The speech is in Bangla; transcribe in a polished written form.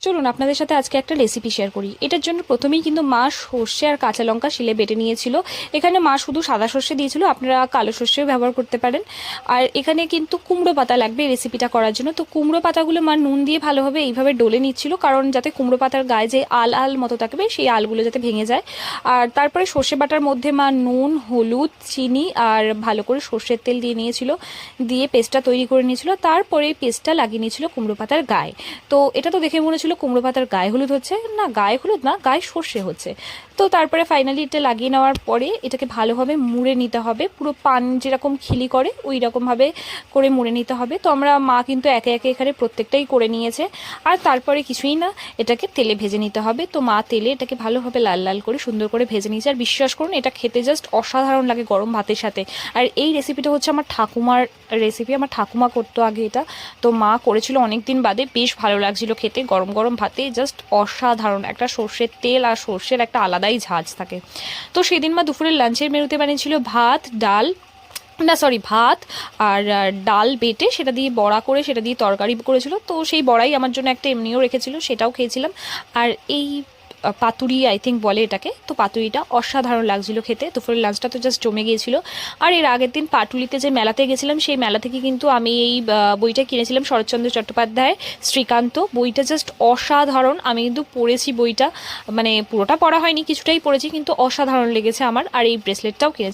চলুন আপনাদের সাথে আজকে একটা রেসিপি শেয়ার করি। এটার জন্য প্রথমেই কিন্তু মা সর্ষে আর কাঁচা লঙ্কা শিলে বেটে নিয়েছিল। এখানে মা শুধু সাদা সর্ষে দিয়েছিল, আপনারা কালো সর্ষেও ব্যবহার করতে পারেন। আর এখানে কিন্তু কুমড়ো পাতা লাগবে রেসিপিটা করার জন্য। তো কুমড়ো পাতাগুলো মা নুন দিয়ে ভালোভাবে এইভাবে ডলে নিচ্ছিল, কারণ যাতে কুমড়ো পাতার গায়ে যে আল আল মতো থাকবে সেই আলগুলো যাতে ভেঙে যায়। আর তারপরে সর্ষে বাটার মধ্যে মা নুন, হলুদ, চিনি আর ভালো করে সর্ষের তেল দিয়ে নিয়েছিল, দিয়ে পেস্টটা তৈরি করে নিয়েছিল। তারপরে পেস্টটা লাগিয়ে নিয়েছিল কুমড়ো পাতার গায়ে। তো এটা তো দেখে মনে হচ্ছিল কুমড়ো পাতার গায়ে হলুদ হচ্ছে, না গায়ে হলুদ না, গায়ে সর্ষে হচ্ছে। তো তারপরে ফাইনালি এটা লাগিয়ে নেওয়ার পরে এটাকে ভালোভাবে মুড়ে নিতে হবে, পুরো পান যেরকম খিলি করে ওই রকমভাবে করে মুড়ে নিতে হবে। তো আমরা মা কিন্তু একে একে এখানে প্রত্যেকটাই করে নিয়েছে। আর তারপরে কিছুই না, এটাকে তেলে ভেজে নিতে হবে। তো মা তেলে এটাকে ভালোভাবে লাল লাল করে সুন্দর করে ভেজে নিয়েছে। আর বিশ্বাস করুন এটা খেতে জাস্ট অসাধারণ লাগে গরম ভাতের সাথে। আর এই রেসিপিটা হচ্ছে আমার ঠাকুমার রেসিপি, আমার ঠাকুমা করতো আগে এটা। তো মা করেছিল অনেক দিন বাদে, বেশ ভালো লাগছিল খেতে গরম গরম ভাতে, জাস্ট অসাধারণ। একটা সর্ষের তেল আর সর্ষের একটা আলাদাই ঝাঁজ থাকে। তো সেদিন মা দুপুরের লাঞ্চের মেনুতে বানিয়েছিল ভাত, ডাল, না সরি ভাত আর ডাল বেটে সেটা দিয়ে বড়া করে সেটা দিয়ে তরকারি করেছিল। তো সেই বড়াই আমার জন্য একটা এমনিও রেখেছিল, সেটাও খেয়েছিলাম। আর এই পাতুরি আই থিঙ্ক বলে এটাকে, তো পাতুরিটা অসাধারণ লাগছিল খেতে। দুপুরের লাঞ্চটা তো জাস্ট জমে গিয়েছিল। আর এর আগের দিন পাটুলিতে যে মেলাতে গেছিলাম, সেই মেলা থেকে কিন্তু আমি এই বইটা কিনেছিলাম, শরৎচন্দ্র চট্টোপাধ্যায় শ্রীকান্ত। বইটা জাস্ট অসাধারণ। আমি কিন্তু পড়েছি বইটা, মানে পুরোটা পড়া হয়নি, কিছুটাই পড়েছি, কিন্তু অসাধারণ লেগেছে আমার। আর এই ব্রেসলেটটাও কিনেছি।